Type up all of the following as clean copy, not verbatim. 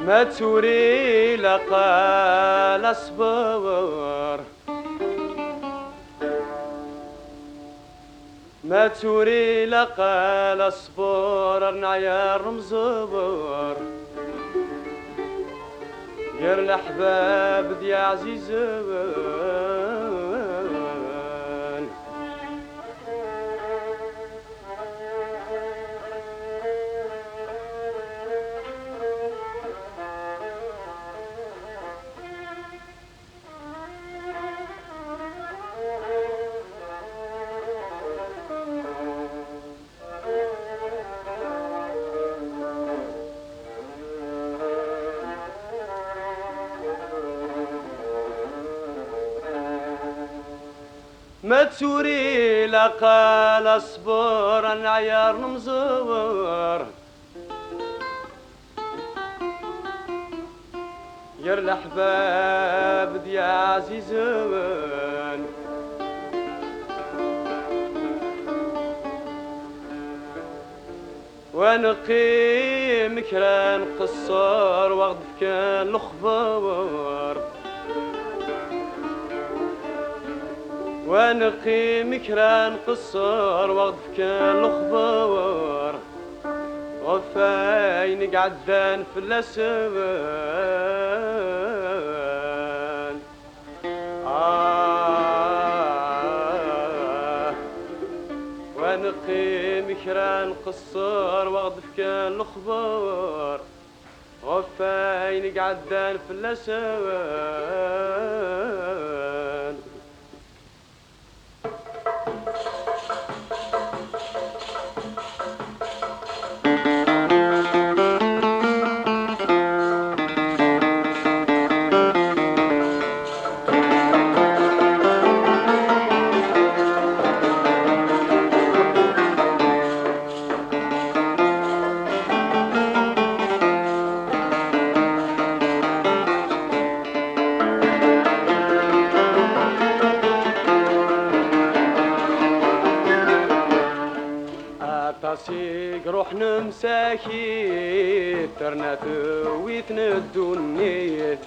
ما توري لقال اصبر، ما توري لقال اصبر نعيار مزبر غير الاحباب دي عزيزان. ما توري لقال اصبر العيار مزور يا الاحباب دي عزيزان. ونقي مكران قصار وغدف كان الخبار، ونقي مكران قصار وغدف كان الخبار وفاين قعدان في الاسبان. ونقي مكران قصار وغدف كان الخبار وفاين قعدان في الاسبان. تاسيق روح نمساكي ترنا تويتن الدنيا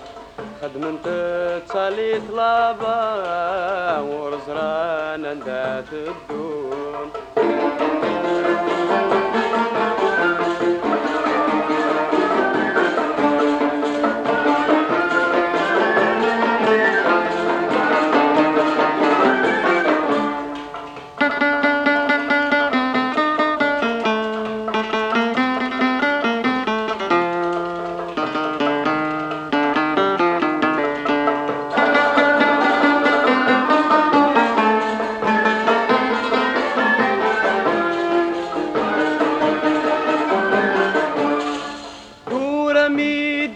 خدمن تتصالي طلابا ورزران اندات الدون.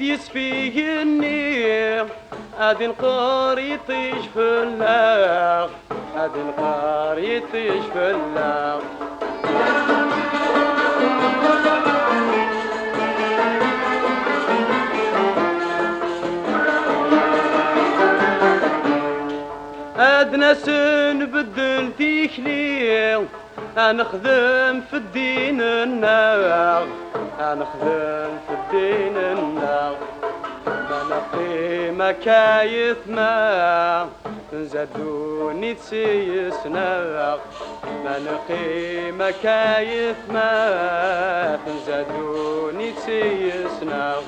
يسفيني هادي القريط يشفلاغ، هادي القريط يشفلاغ. ادنا سنبدل تيكلي نخدم في الدين الناغ، نخدم في الدين الناغ. ما نقي مكايث ما نزادوني تسيسناغ، ما نقي مكايث ما نزادوني تسيسناغ.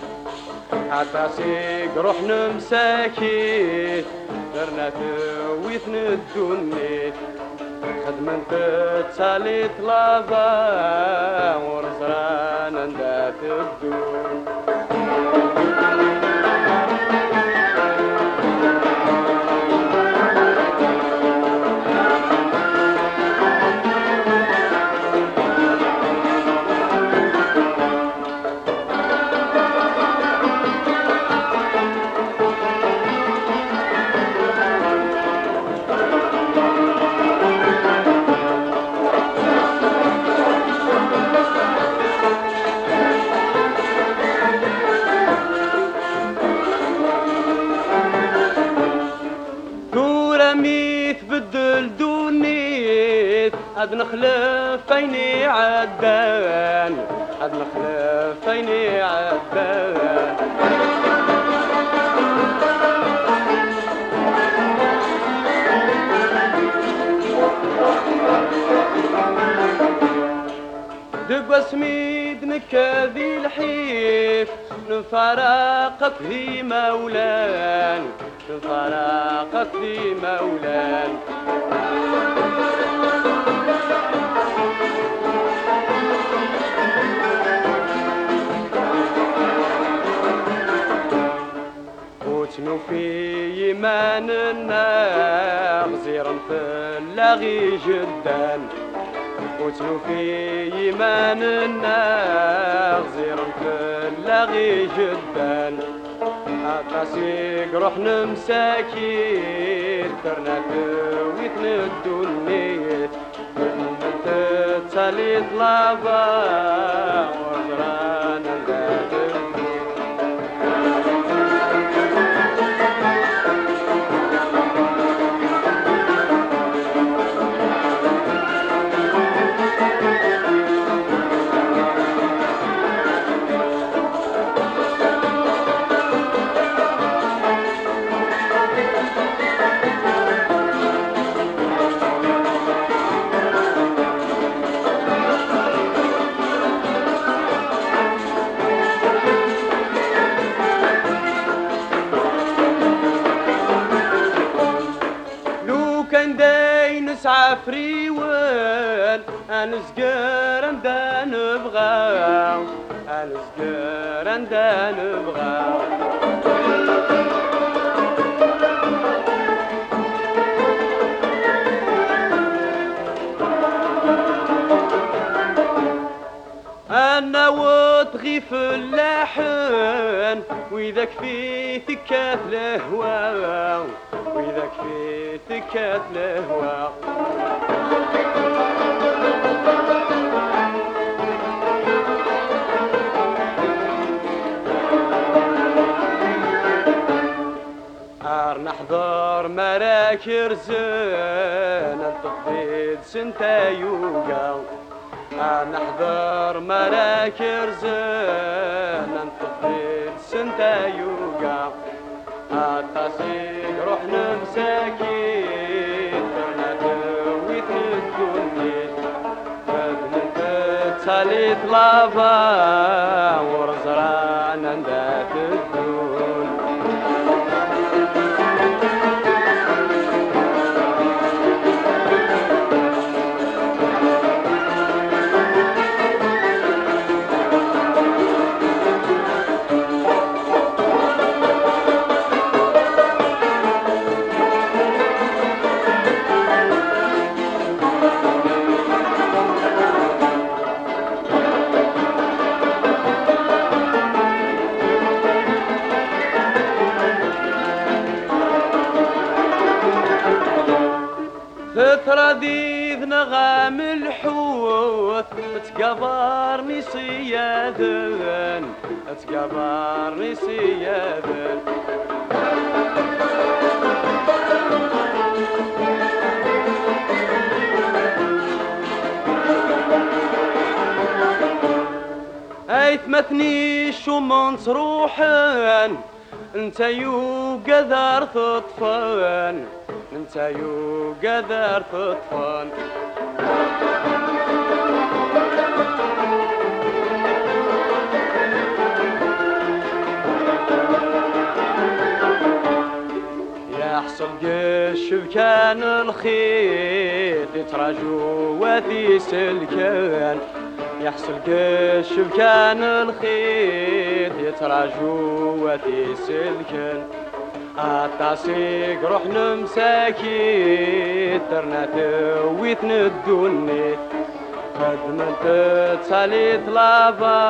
حتى سيق روح نمساكي درنا تويثن الدنيا خدمن تتصالي طلابا ورزران اندات الدون. عاد نخلف فيني عدان، عاد نخلف فيني عدان. دق سميد نكاذي الحيف، نفارقك في مولان، نفارقك في مولان. وتنو في يمان النار زيرا في اللاغي جدان، وتنو في يمان النار زيرا في اللاغي جدان. عطاسيك روح نمساكين درنا تويت ندونيت، من تتسالي طلابا وزرانا ندادر. نسعى فريوان انسقر اندا نبغى، انسقر اندا نبغى. انا وطغي في اللحن واذا كفيتك كات الهوى، واذا كفيتك كات الهوى. نحضر مراكر زين التخفيض سنتا يوقع، نحضر مراكر زين التخفيض سنتا يوقع. التصيق روح نمساكين درنا دويت ندونيت، فبنت تسالي طلابا ورزرانا ندات الدون. ترديد نغام الحوت تقبرني صيادن، تقبرني صيادن. ايثمثنيش ومنص روحن انت يو قدر تطفن، انت يو قدر تطفن. يحصل قش بكان الخيط يتراجو وذي سلكان، يحصل قش بكان الخيط يتراجو وذي سلكان. التصيق روح نمساكي درنا تويت ندونيت، خدمت تسالي طلابا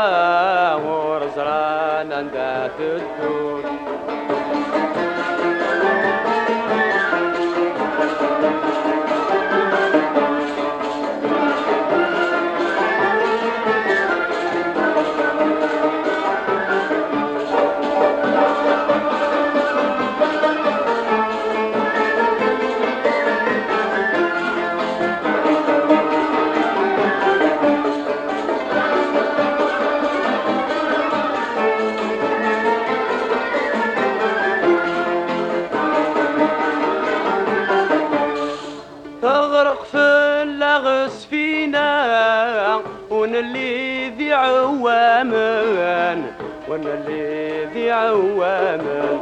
ورزرانا ندات الدون. وانا اللي ذي عوامان وانا اللي ذي عوامان.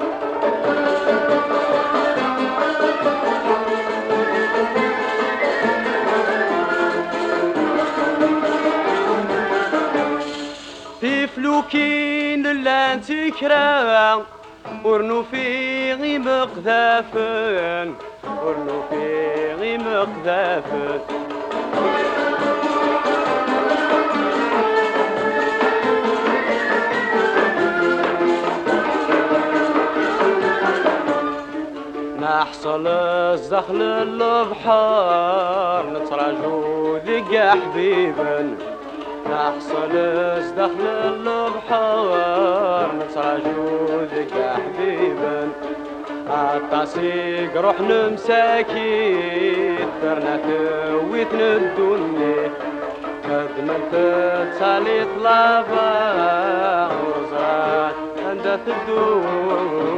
في فلوكين لا تكرا ورنو في غي مقذافن ورنو في غي مقذافن. نحصل الزخل البحر نتراجو ذيك حبيبا. نحصل الزخل البحر نتراجو ذيك حبيبا. عطاسيق روح نمساكين درنا ثويت ندوني خدمت تسالي طلابا ورزات عندها تدور.